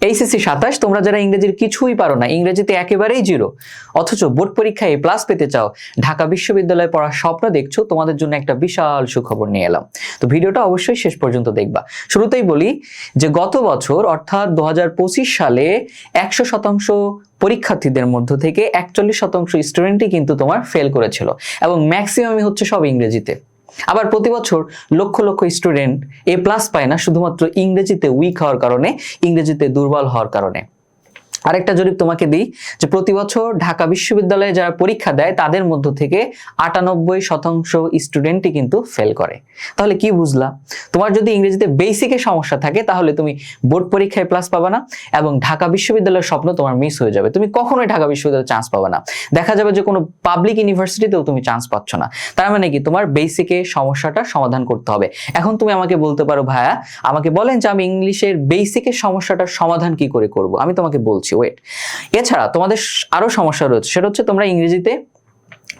HSC 27, তোমরা যারা ইংরেজির কিছুই পারো না, ইংরেজিতে একেবারেই জিরো, অথচ বোর্ড পরীক্ষায় A+ পেতে চাও, ঢাকা বিশ্ববিদ্যালয়ে পড়ার স্বপ্ন দেখছো, তোমাদের জন্য একটা বিশাল সুখবর নিয়ে এলাম। তো ভিডিওটা অবশ্যই শেষ পর্যন্ত দেখবা। শুরুতেই বলি যে গত বছর অর্থাৎ 2025 সালে 100% পরীক্ষার্থীদের মধ্য থেকে 41% স্টুডেন্টই কিন্তু তোমার ফেল করেছিল, এবং ম্যাক্সিমামই হচ্ছে সব ইংরেজিতে। আবার প্রতি বছর লক্ষ লক্ষ স্টুডেন্ট A+ পায় না শুধুমাত্র ইংরেজিতে উইক হওয়ার কারণে, ইংরেজিতে দুর্বল হওয়ার কারণে। আরেকটা জরিপ তোমাকে দিই যে প্রতি বছর ঢাকা বিশ্ববিদ্যালয়ে যারা পরীক্ষা দেয় তাদের মধ্য থেকে 98% স্টুডেন্টই কিন্তু ফেল করে। তাহলে কি বুঝলা? তোমার যদি ইংরেজিতে বেসিকে সমস্যা থাকে তাহলে তুমি বোর্ড পরীক্ষায় প্লাস পাবা না, এবং ঢাকা বিশ্ববিদ্যালয়ের স্বপ্ন তোমার মিস হয়ে যাবে। তুমি কখনোই ঢাকা বিশ্ববিদ্যালয়ে চান্স পাবা না। দেখা যাবে যে কোনো পাবলিক ইউনিভার্সিটিতেও তুমি চান্স পাচ্ছ না। তার মানে কি, তোমার বেসিকে সমস্যাটা সমাধান করতে হবে। এখন তুমি আমাকে বলতে পারো, ভাইয়া আমাকে বলেন যে আমি ইংলিশের বেসিকের সমস্যাটার সমাধান কি করে করব। আমি তোমাকে বলছি, ওয়েট। এছাড়া তোমাদের আরো সমস্যা রয়েছে, সেটা হচ্ছে তোমরা ইংরেজিতে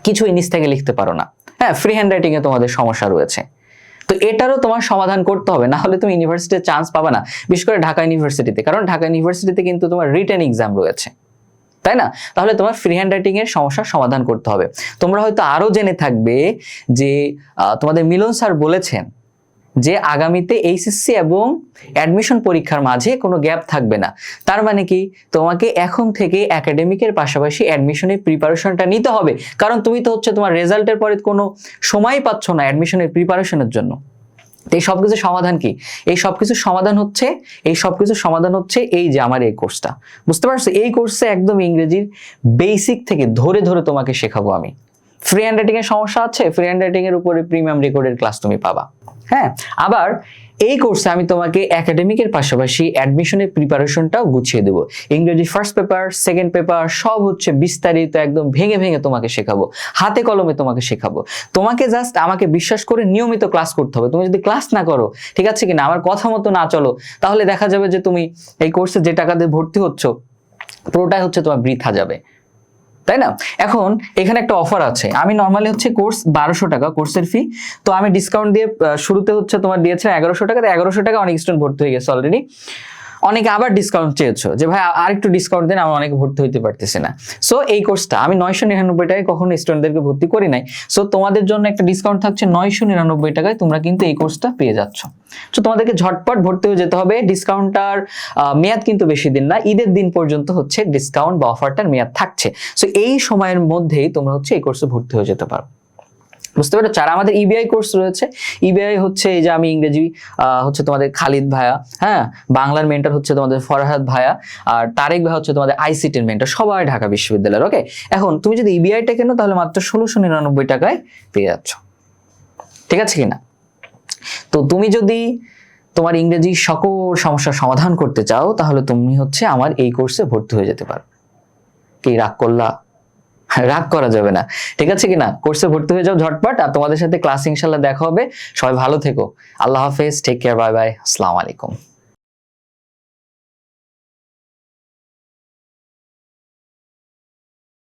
কিছু নিজ থেকে লিখতে পারো না। হ্যাঁ, ফ্রি হ্যান্ড রাইটিং এ তোমাদের সমস্যা রয়েছে। তো এটারও তোমার সমাধান করতে হবে, না হলে তুমি ইউনিভার্সিটিতে চান্স পাবে না, বিশেষ করে ঢাকা ইউনিভার্সিটিতে। কারণ ঢাকা ইউনিভার্সিটিতে কিন্তু তোমার রিটেন এক্সাম রয়েছে, তাই না? তাহলে তোমার ফ্রি হ্যান্ড রাইটিং এর সমস্যার সমাধান করতে হবে। তোমরা হয়তো আরো জেনে থাকবে যে তোমাদের মিলন স্যার বলেছেন যে আগামীতে এইচএসসি এবং অ্যাডমিশন পরীক্ষার মাঝে কোনো গ্যাপ থাকবে না। তার মানে কি, তোমাকে এখন থেকে একাডেমিকের পাশাপাশি অ্যাডমিশনের প্রিপারেশনটা নিতে হবে। কারণ তুমি তো হচ্ছে তোমার রেজাল্টের পরে কোনো সময় পাচ্ছ না অ্যাডমিশনের প্রিপারেশনের জন্য। এই সবকিছু সমাধান কি? এই সবকিছু সমাধান হচ্ছে এই যে আমার এই কোর্সটা। বুঝতে পারছো? এই কোর্সে একদম ইংরেজির বেসিক থেকে ধরে ধরে তোমাকে শেখাবো আমি। ফ্রি হ্যান্ড রাইটিং এর সমস্যা আছে, ফ্রি হ্যান্ড রাইটিং এর উপরে প্রিমিয়াম রেকর্ডের ক্লাস তুমি পাবা। হ্যাঁ, আবার এই কোর্সে আমি তোমাকে একাডেমিকের পাশাপাশি অ্যাডমিশনের প্রিপারেশনটাও গুছিয়ে দেবো। ইংরেজি ফার্স্ট পেপার, সেকেন্ড পেপার সব হচ্ছে বিস্তারিত একদম ভেঙে ভেঙে তোমাকে শেখাবো, হাতে কলমে তোমাকে শেখাবো। তোমাকে জাস্ট আমাকে বিশ্বাস করে নিয়মিত ক্লাস করতে হবে। তুমি যদি ক্লাস না করো, ঠিক আছে কিনা, আমার কথা মতো না চলো, তাহলে দেখা যাবে যে তুমি এই কোর্সে যে টাকা দিয়ে ভর্তি হচ্ছ পুরোটাই হচ্ছে তোমার বৃথা যাবে, তাই না? এখন এখানে একটা অফার আছে। আমি নরমালি হচ্ছে কোর্স 1200 টাকা কোর্সের ফি, তো আমি ডিসকাউন্ট দিয়ে শুরুতে হচ্ছে তোমার দিয়েছে 1100 টাকা। 1100 টাকা অনেক স্টুডেন্ট ভর্তি হয়ে গেছে অলরেডি। অনেকে আবার ডিসকাউন্ট চেয়েছো যে ভাই আর একটু ডিসকাউন্ট দেন, আমি অনেকে ভর্তি হইতে পারতেছি না। সো এই কোর্সটা আমি 999 টাকায় কখনো স্টুডেন্টদেরকে ভর্তি করি নাই। সো তোমাদের জন্য একটা ডিসকাউন্ট থাকছে 999 টাকায়, তোমরা কিন্তু এই কোর্সটা পেয়ে যাচ্ছ। সো তোমাদেরকে ঝটপট ভর্তি হয়ে যেতে হবে। ডিসকাউন্টটার মেয়াদ কিন্তু বেশি দিন না, ঈদের দিন পর্যন্ত হচ্ছে ডিসকাউন্ট বা অফারটার মেয়াদ থাকছে। সো এই সময়ের মধ্যেই তোমরা হচ্ছে এই কোর্সে ভর্তি হয়ে যেতে পারো। বুঝতে পারো? যারা আমাদের ইবিআই কোর্স রয়েছে, ইবিআই হচ্ছে এই যে আমি ইংরেজি হচ্ছে তোমাদের খালিদ ভাইয়া, হ্যাঁ, বাংলার মেন্টর হচ্ছে তোমাদের ফরহাদ ভাইয়া, আর তারেক ভাই হচ্ছে তোমাদের আইসিটির মেন্টর, সবাই ঢাকা বিশ্ববিদ্যালয়ের। ওকে, এখন তুমি যদি ইবিআইটা কেনো তাহলে মাত্র 1699 টাকায় পেয়ে যাচ্ছ, ঠিক আছে কিনা? তো তুমি যদি তোমার ইংরেজি সকল সমস্যার সমাধান করতে চাও তাহলে তুমি হচ্ছে আমার এই কোর্সে ভর্তি হয়ে যেতে পারো। কি রাগ করলা? রাগ করা যাবে না, ঠিক আছে কিনা? কোর্সে ভর্তি হয়ে যাও ঝটপট। আর তোমাদের সাথে ক্লাস ইনশাল্লাহ দেখা হবে। সবাই ভালো থেকো। আল্লাহ হাফেজ, টেক কেয়ার, বাই বাই, আসসালামু আলাইকুম।